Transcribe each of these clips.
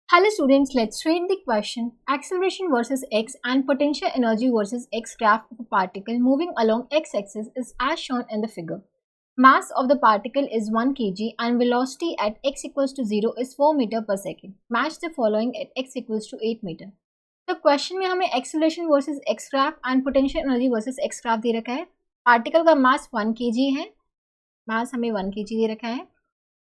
Hello students, let's read the question. Acceleration versus x and potential energy versus x graph of a particle moving along x-axis is as shown in the figure. Mass of the particle is 1 kg and velocity at x equals to 0 is 4 meter per second. Match the following at x equals to 8 meter. तो question में हमें acceleration versus X graph and potential energy versus X graph दे रखा है. Particle का मास 1 kg है, मास हमें 1 kg दे रखा है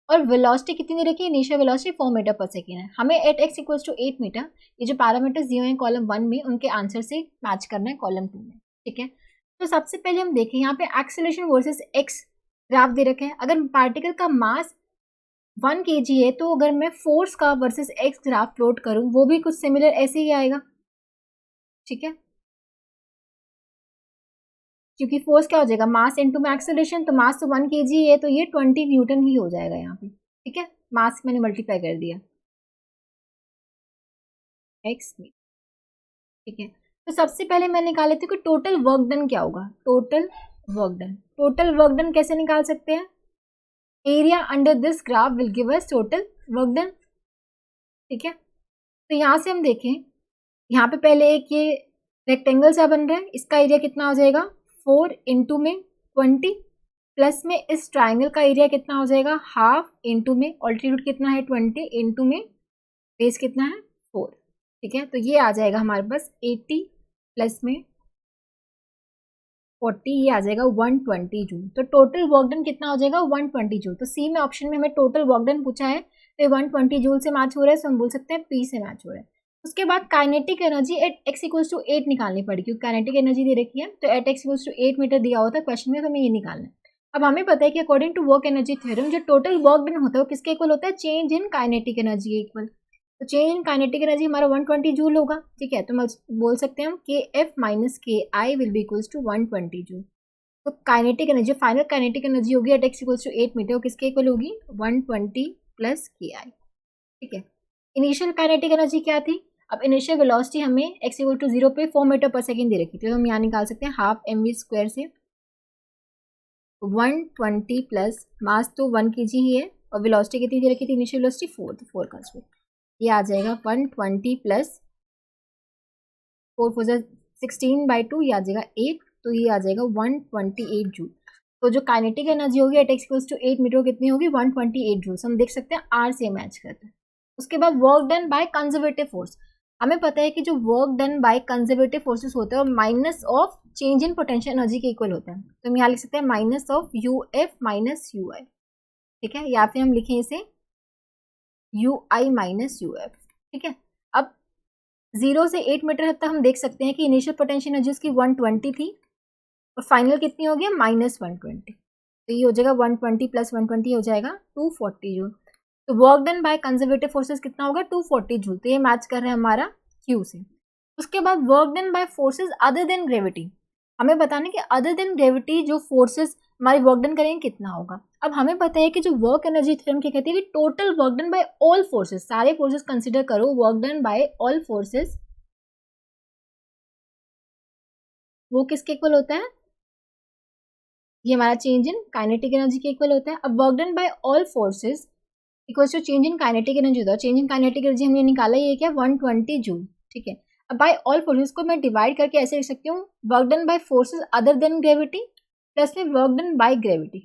और वेलोसिटी कितनी दे रखी है, initial velocity 4 metre per second है. हमें at x equals to 8 metre ये जो पैरामीटर्स दिए हुए हैं कॉलम 1 में उनके आंसर से मैच करना है कॉलम 2 में. ठीक है, तो सबसे पहले हम देखें यहाँ पे एक्सेलरेशन वर्सेस एक्स ग्राफ दे रखे हैं. अगर पार्टिकल का मास 1 kg है तो अगर मैं फोर्स का वर्सेस एक्स ग्राफ प्लॉट करूँ वो भी कुछ सिमिलर ऐसे ही आएगा. ठीक है, क्योंकि फोर्स क्या हो जाएगा, मास इनटू में एक्सेलरेशन, तो मास तो 1 kg है तो ये 20 न्यूटन ही हो जाएगा यहाँ पे. ठीक है, मास मैंने मल्टीप्लाई कर दिया एक्स में. ठीक है, तो सबसे पहले मैं निकाल लेती हूँ कि टोटल वर्क डन क्या होगा. टोटल वर्क डन कैसे निकाल सकते हैं, area under this graph will give us total work done. ठीक है, तो यहाँ से हम देखें, यहाँ पे पहले एक ये रेक्टेंगल सा बन रहा है, इसका एरिया कितना हो जाएगा 4 इंटू में 20 प्लस में इस ट्राइंगल का एरिया कितना हो जाएगा हाफ इंटू में ऑल्टीट्यूड कितना है 20 इंटू में बेस कितना है 4. ठीक है, तो ये आ जाएगा हमारे पास 80 प्लस में 40, ये आ जाएगा 120 जूल. तो टोटल वर्क डन कितना हो जाएगा 120 जूल. तो सी में ऑप्शन में हमें टोटल वर्क डन पूछा है तो 120 जूल से मैच हो रहा है, तो हम बोल सकते हैं पी से मैच हो रहा है. उसके बाद kinetic energy at x equals to 8 निकालनी पड़ेगी, क्योंकि काइनेटिक एनर्जी दे रखी है तो at x equals to 8 metre दिया होता है क्वेश्चन में, तो हमें ये निकालना है. अब हमें पता है कि according to work energy theorem जो टोटल वर्क डन होता है वो किसके इक्वल होता है, चेंज इन काइनेटिक एनर्जी के इक्वल. तो चेंज इन काइनेटिक एनर्जी हमारा 120 जूल होगा. ठीक है, तो हम बोल सकते हैं हम के F minus K I will be equals to 120 joule. तो kinetic energy, final kinetic energy होगी at x equals to 8 metre, वो किसके इक्वल होगी 120 प्लस के आई. ठीक है, इनिशियल काइनेटिक एनर्जी क्या थी, अब इनिशियल वेलोसिटी हमें एक्स इक्वल टू 0 पे 4 मीटर पर सेकेंड दे रखी थी, तो हम यहाँ निकाल सकते हैं हाफ एम वी स्क्वायर से 120 प्लस मास तो 1 kg ही है और वेलोसिटी कितनी दे रखी थी, इनिशियल वेलोसिटी 4, तो 4 का स्क्वायर, ये आ जाएगा 120 प्लस 4 4 16/2, ये आ जाएगा 8, तो ये आ जाएगा 128 जूल. तो जो काइनेटिक एनर्जी होगी at x equals to 8 metre कितनी होगी 128 जूल. हम देख सकते हैं आर से मैच करते हैं. उसके बाद work done by conservative force, हमें पता है कि जो work done by conservative forces होते हैं वो minus of change in potential energy के इक्वल होता है. तो हम यहाँ लिख सकते हैं minus of U F minus U I. ठीक है, या फिर हम लिखें इसे U I minus U F. ठीक है, अब 0 से 8 मीटर तक हम देख सकते हैं कि इनिशियल पोटेंशियल एनर्जी उसकी 120 थी और फाइनल कितनी हो गई माइनस 120. तो ये हो जाएगा 120 प्लस 120 हो जाएगा 240 जूल. तो work done by conservative forces कितना होगा 240 जूल. तो ये मैच कर रहा है हमारा क्यू से. उसके बाद work done by forces other than gravity, हमें बताना कि अदर देन ग्रेविटी जो फोर्सेस हमारे वर्क डन करेंगे कितना होगा. अब हमें पता है कि जो वर्क एनर्जी थ्योरम क्या कहती है कि total work done by all forces, सारे फोर्सेस कंसिडर करो, work done by all forces वो किसके इक्वल होता है, ये हमारा चेंज इन काइनेटिक एनर्जी के इक्वल होता है. अब work done by all forces equals to change in kinetic energy होता है. चेंज इन काइनेटिक एनर्जी हमने निकाला ये क्या 120 जूल. ठीक है, अब बाय ऑल फोर्सेस को मैं डिवाइड करके ऐसे लिख सकती हूँ work done by forces other than gravity plus में वर्क डन बाय ग्रेविटी.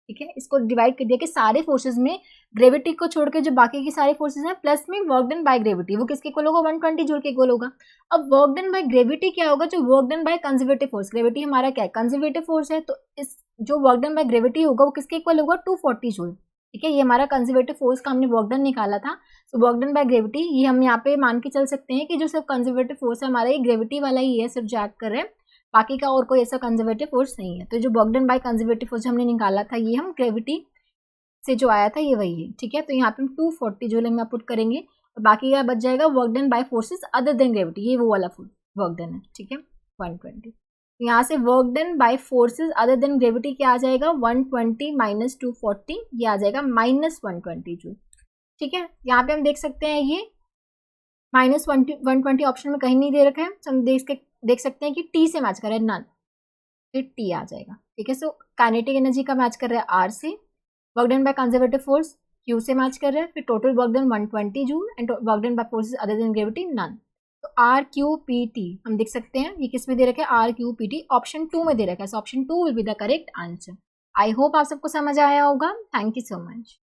ठीक है, इसको डिवाइड कर दिया कि सारे फोर्सेस में ग्रेविटी को छोड़ के जो बाकी की सारे फोर्सेस हैं प्लस में वर्क डन बाय ग्रेविटी, वो किसके इक्वल होगा 120 जूल के इक्वल होगा. अब वर्क डन बाय ग्रेविटी क्या होगा, जो work done by conservative force, gravity हमारा क्या है कंजर्वेटिव फोर्स है, तो इस जो वर्क डन बाय ग्रेविटी होगा वो किसके इक्वल होगा 240 जूल. ठीक है, ये हमारा कंजर्वेटिव फोर्स का हमने वर्क डन निकाला था. तो वर्क डन बाय ग्रेविटी ये हम यहाँ पे मान के चल सकते हैं कि जो सिर्फ कंजर्वेटिव फोर्स है हमारा ये ग्रेविटी वाला ही है, सिर्फ जो एक्ट कर रहे हैं, बाकी का और कोई ऐसा कंजर्वेटिव फोर्स नहीं है. तो जो work done by conservative force हमने निकाला था ये हम ग्रेविटी से जो आया था ये वही है. ठीक है, तो यहाँ पे हम 240 जूल हम पुट करेंगे और बाकी का बच जाएगा work done by forces other than gravity, ये वो वाला वर्क डन है. ठीक है, 120. यहाँ से work done by forces other than gravity क्या आ जाएगा 120 माइनस 240, ये आ जाएगा माइनस 120 जूल. ठीक है, यहाँ पे हम देख सकते हैं ये माइनस 120 ऑप्शन में कहीं नहीं दे रखा है, तो हम देख सकते हैं कि टी से मैच कर रहा है नन, फिर टी आ जाएगा. ठीक है, सो काइनेटिक एनर्जी का मैच कर रहा है आर से, work done by conservative force Q से मैच कर रहा है, फिर total work done 120 joule and work done by forces other than gravity none. तो RQPT हम देख सकते हैं, ये किस में दे रखा है, RQPT ऑप्शन 2 में दे रखा है, so option 2 will be the correct answer. I hope आप सबको समझ आया होगा। Thank you so much.